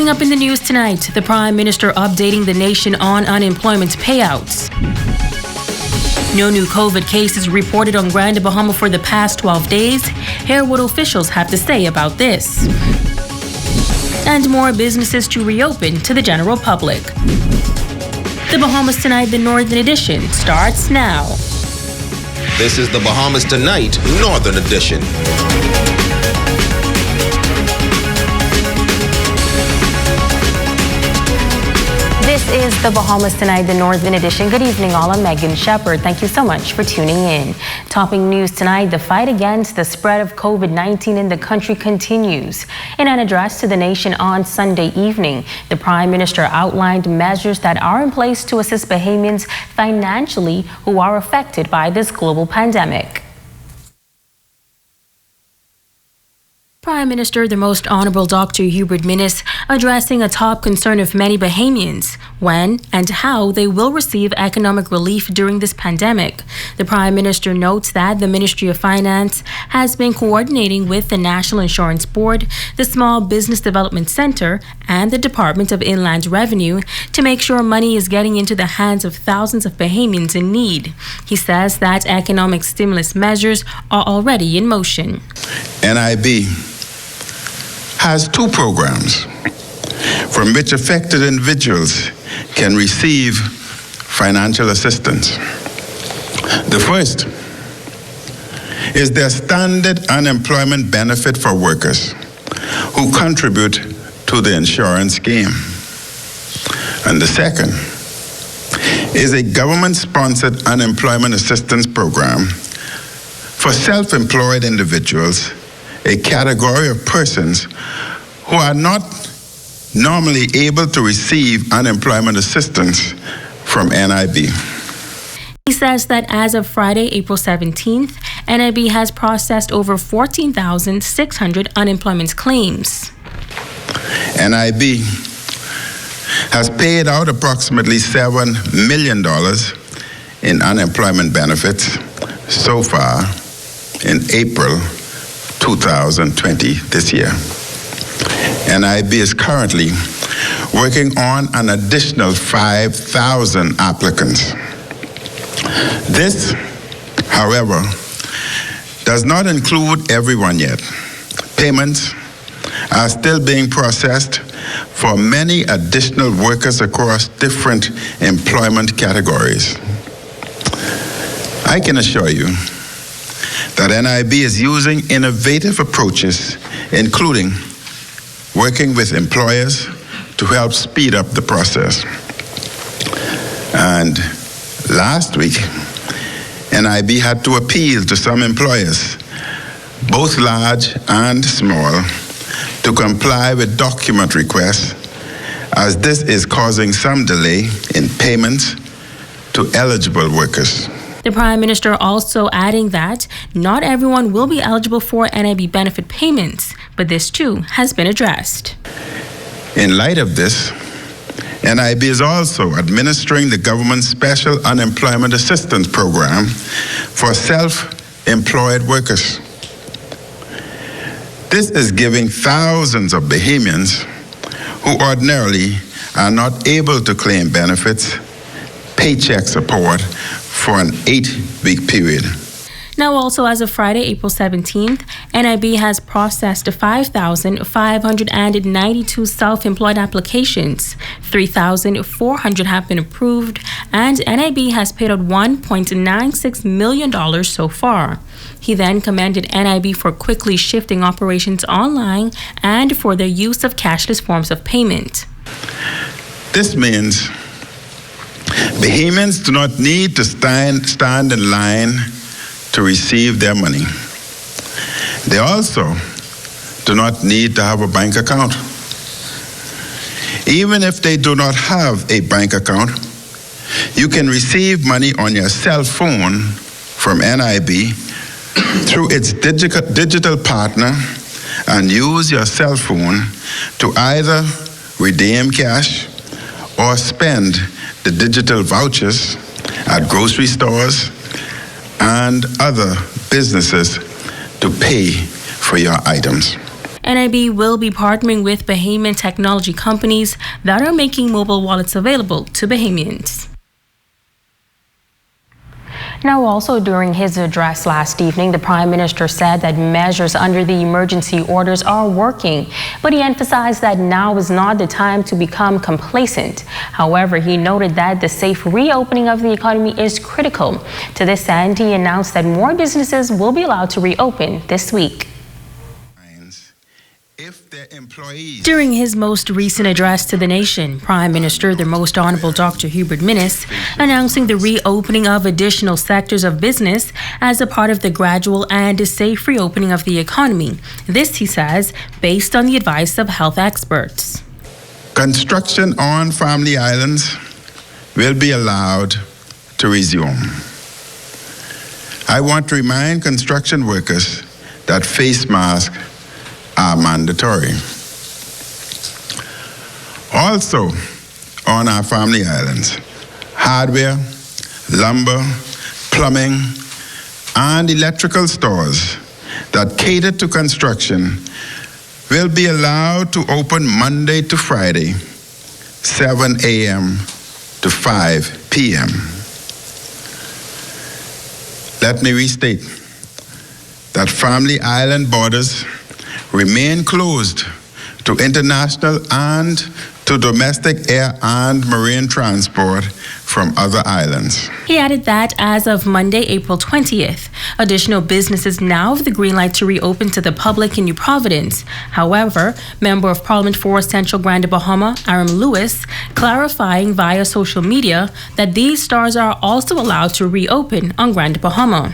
Coming up in the news tonight, the Prime Minister updating the nation on unemployment payouts. No new COVID cases reported on Bahama for the past 12 days. Hear what officials have to say about this. And more businesses to reopen to the general public. The Bahamas Tonight, the Northern Edition, starts now. This is the Bahamas Tonight, Northern Edition. This is the Bahamas Tonight, the Northern Edition. Good evening, all. I'm Megan Shepard. Thank you so much for tuning in. Topping news tonight, the fight against the spread of COVID-19 in the country continues. In an address to the nation on Sunday evening, the Prime Minister outlined measures that are in place to assist Bahamians financially who are affected by this global pandemic. Prime Minister, the Most Honorable Dr. Hubert Minnis, addressing a top concern of many Bahamians, when and how they will receive economic relief during this pandemic. The Prime Minister notes that the Ministry of Finance has been coordinating with the National Insurance Board, the Small Business Development Center, and the Department of Inland Revenue to make sure money is getting into the hands of thousands of Bahamians in need. He says that economic stimulus measures are already in motion. NIB has two programs from which affected individuals can receive financial assistance. The first is their standard unemployment benefit for workers who contribute to the insurance scheme. And the second is a government-sponsored unemployment assistance program for self-employed individuals, a category of persons who are not normally able to receive unemployment assistance from NIB. He says that as of Friday, April 17th, NIB has processed over 14,600 unemployment claims. NIB has paid out approximately $7 million in unemployment benefits so far in April 2020 this year. NIB is currently working on an additional 5,000 applicants. This, however, does not include everyone yet. Payments are still being processed for many additional workers across different employment categories. I can assure you that NIB is using innovative approaches, including working with employers to help speed up the process. And last week, NIB had to appeal to some employers, both large and small, to comply with document requests, as this is causing some delay in payments to eligible workers. The Prime Minister also adding that not everyone will be eligible for NIB benefit payments, but this too has been addressed. In light of this, NIB is also administering the government's special unemployment assistance program for self-employed workers. This is giving thousands of Bahamians who ordinarily are not able to claim benefits paycheck support for an 8-week period. Now also as of Friday, April 17th, NIB has processed 5,592 self-employed applications. 3,400 have been approved, and NIB has paid out $1.96 million so far. He then commended NIB for quickly shifting operations online and for their use of cashless forms of payment. This means Bahamians do not need to stand in line to receive their money. They also do not need to have a bank account. Even if they do not have a bank account, you can receive money on your cell phone from NIB through its digital partner and use your cell phone to either redeem cash or spend the digital vouchers at grocery stores and other businesses to pay for your items. NIB will be partnering with Bahamian technology companies that are making mobile wallets available to Bahamians. Now, also during his address last evening, the Prime Minister said that measures under the emergency orders are working, but he emphasized that now is not the time to become complacent. However, he noted that the safe reopening of the economy is critical. To this end, he announced that more businesses will be allowed to reopen this week. During his most recent address to the nation, Prime Minister, the Most Honorable Dr. Hubert Minnis, announcing the reopening of additional sectors of business as a part of the gradual and safe reopening of the economy. This, he says, based on the advice of health experts. Construction on family islands will be allowed to resume. I want to remind construction workers that face masks are mandatory. Also, on our family islands, hardware, lumber, plumbing, and electrical stores that cater to construction will be allowed to open Monday to Friday, 7 a.m. to 5 p.m. Let me restate that family island borders remain closed to international and to domestic air and marine transport from other islands. He added that as of Monday, April 20th, additional businesses now have the green light to reopen to the public in New Providence. However, Member of Parliament for Central Grand Bahama, Aram Lewis, clarifying via social media that these stores are also allowed to reopen on Grand Bahama.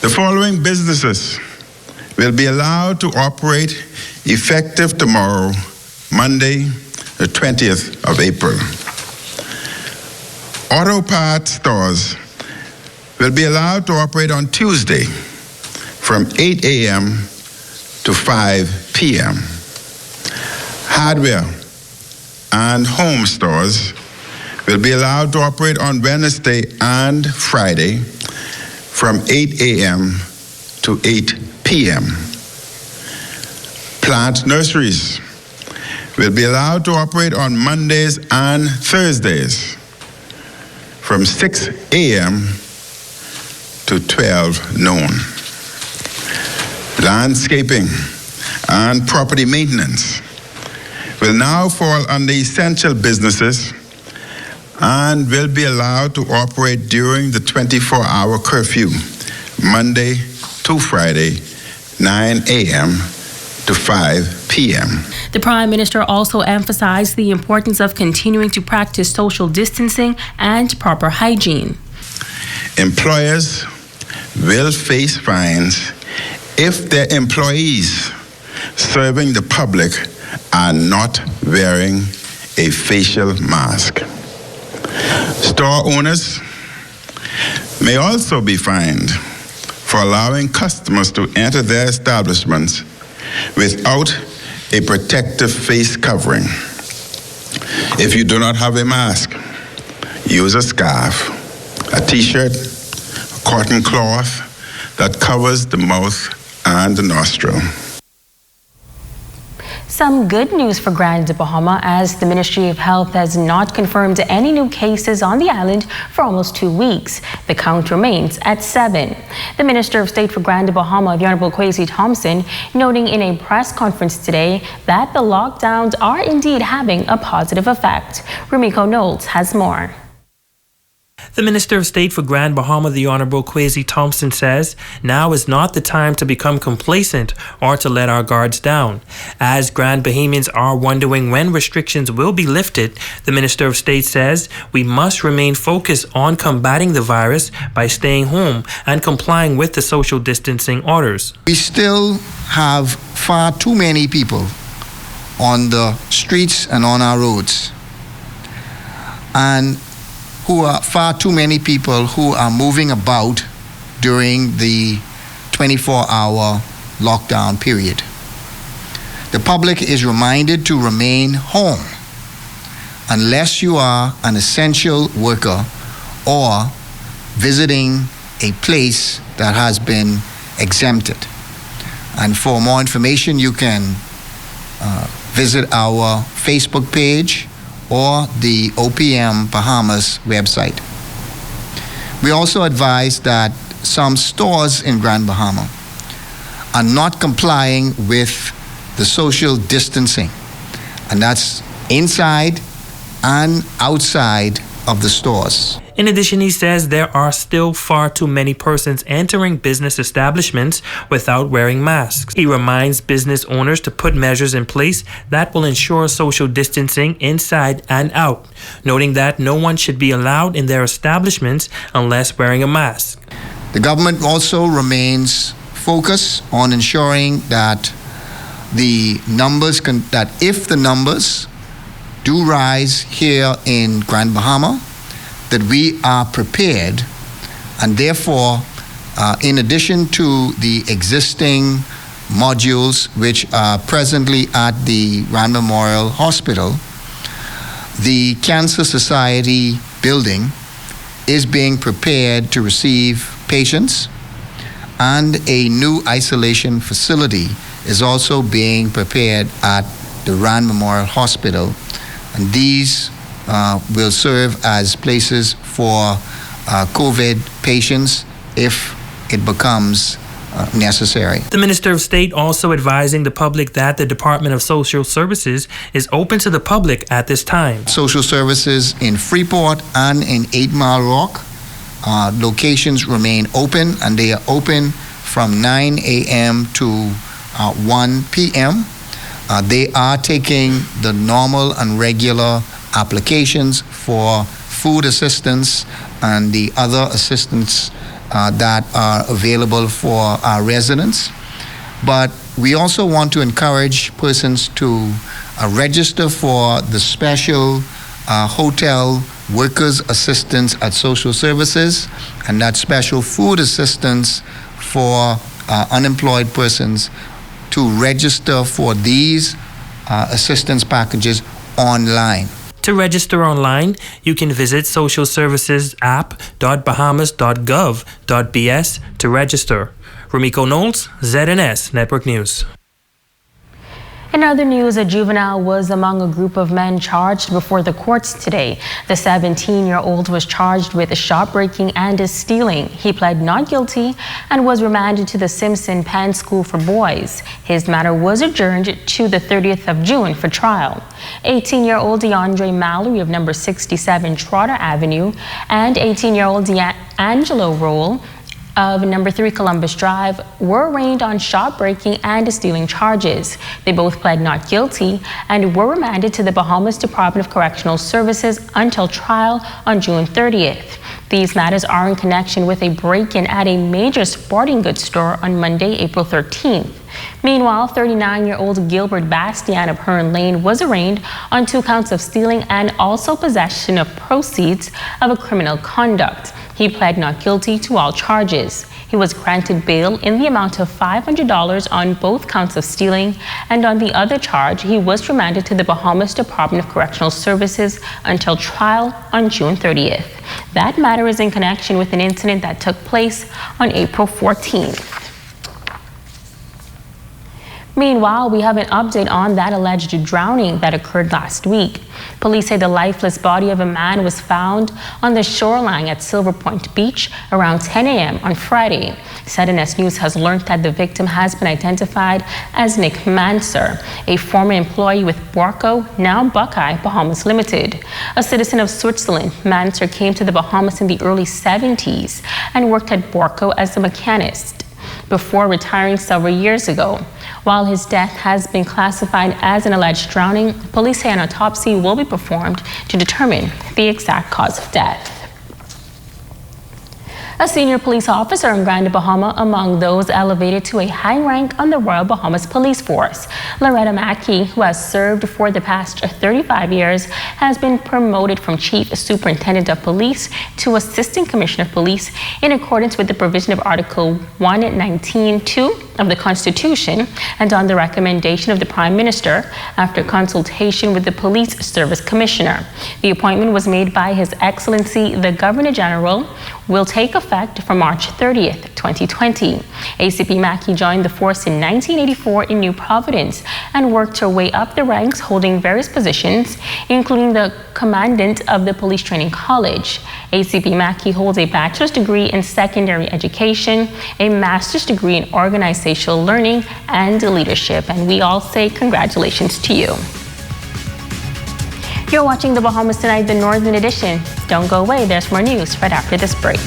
The following businesses will be allowed to operate effective tomorrow, Monday, the 20th of April. Auto parts stores will be allowed to operate on Tuesday from 8 a.m. to 5 p.m. Hardware and home stores will be allowed to operate on Wednesday and Friday from 8 a.m. to 8 p.m. Plant nurseries will be allowed to operate on Mondays and Thursdays from 6 a.m. to 12 noon. Landscaping and property maintenance will now fall under essential businesses and will be allowed to operate during the 24-hour curfew, Monday to Friday, 9 a.m. to 5 p.m. The Prime Minister also emphasized the importance of continuing to practice social distancing and proper hygiene. Employers will face fines if their employees serving the public are not wearing a facial mask. Store owners may also be fined for allowing customers to enter their establishments without a protective face covering. If you do not have a mask, use a scarf, a t-shirt, a cotton cloth that covers the mouth and the nostril. Some good news for Grand Bahama, as the Ministry of Health has not confirmed any new cases on the island for almost 2 weeks. The count remains at 7. The Minister of State for Grand Bahama, the Honorable Kwesi Thompson, noting in a press conference today that the lockdowns are indeed having a positive effect. Rumiko Knowles has more. The Minister of State for Grand Bahama, the Honorable Kwesi Thompson, says now is not the time to become complacent or to let our guards down. As Grand Bahamians are wondering when restrictions will be lifted, the Minister of State says we must remain focused on combating the virus by staying home and complying with the social distancing orders. We still have far too many people on the streets and on our roads, and far too many people who are moving about during the 24-hour lockdown period. The public is reminded to remain home unless you are an essential worker or visiting a place that has been exempted. And for more information, you can visit our Facebook page or the OPM Bahamas website. We also advise that some stores in Grand Bahama are not complying with the social distancing, and that's inside and outside of the stores. In addition, he says there are still far too many persons entering business establishments without wearing masks. He reminds business owners to put measures in place that will ensure social distancing inside and out, noting that no one should be allowed in their establishments unless wearing a mask. The government also remains focused on ensuring that if the numbers do rise here in Grand Bahama, that we are prepared, and therefore, in addition to the existing modules which are presently at the Rand Memorial Hospital, the Cancer Society building is being prepared to receive patients, and a new isolation facility is also being prepared at the Rand Memorial Hospital, and these will serve as places for COVID patients if it becomes necessary. The Minister of State also advising the public that the Department of Social Services is open to the public at this time. Social services in Freeport and in 8 Mile Rock locations remain open, and they are open from 9 a.m. to 1 p.m. They are taking the normal and regular applications for food assistance and the other assistance that are available for our residents. But we also want to encourage persons to register for the special hotel workers assistance at social services, and that special food assistance for unemployed persons, to register for these assistance packages online. To register online, you can visit socialservicesapp.bahamas.gov.bs to register. Rumiko Knowles, ZNS Network News. In other news, a juvenile was among a group of men charged before the courts today. The 17-year-old was charged with shopbreaking and stealing. He pled not guilty and was remanded to the Simpson Penn School for Boys. His matter was adjourned to the 30th of June for trial. 18-year-old DeAndre Mallory of number 67 Trotter Avenue and 18-year-old Angelo Roll of number 3 Columbus Drive were arraigned on shopbreaking and stealing charges. They both pled not guilty and were remanded to the Bahamas Department of Correctional Services until trial on June 30th. These matters are in connection with a break-in at a major sporting goods store on Monday, April 13th. Meanwhile, 39-year-old Gilbert Bastian of Hearn Lane was arraigned on 2 counts of stealing and also possession of proceeds of a criminal conduct. He pled not guilty to all charges. He was granted bail in the amount of $500 on both counts of stealing, and on the other charge, he was remanded to the Bahamas Department of Correctional Services until trial on June 30th. That matter is in connection with an incident that took place on April 14th. Meanwhile, we have an update on that alleged drowning that occurred last week. Police say the lifeless body of a man was found on the shoreline at Silver Point Beach around 10 a.m. on Friday. ZNS News has learned that the victim has been identified as Nick Manser, a former employee with Borco, now Buckeye Bahamas Limited. A citizen of Switzerland, Manser came to the Bahamas in the early 70s and worked at Borco as a mechanist before retiring several years ago. While his death has been classified as an alleged drowning, police say an autopsy will be performed to determine the exact cause of death. A senior police officer in Grand Bahama among those elevated to a high rank on the Royal Bahamas Police Force. Loretta Mackey, who has served for the past 35 years, has been promoted from Chief Superintendent of Police to Assistant Commissioner of Police in accordance with the provision of Article 119.2 of the Constitution and on the recommendation of the Prime Minister after consultation with the Police Service Commissioner. The appointment was made by His Excellency the Governor General, will take effect from March 30th, 2020. ACP Mackey joined the force in 1984 in New Providence and worked her way up the ranks, holding various positions, including the Commandant of the Police Training College. ACP Mackey holds a bachelor's degree in secondary education, a master's degree in organizational learning and leadership, and we all say congratulations to you. You're watching the Bahamas Tonight, the Northern Edition. Don't go away, there's more news right after this break.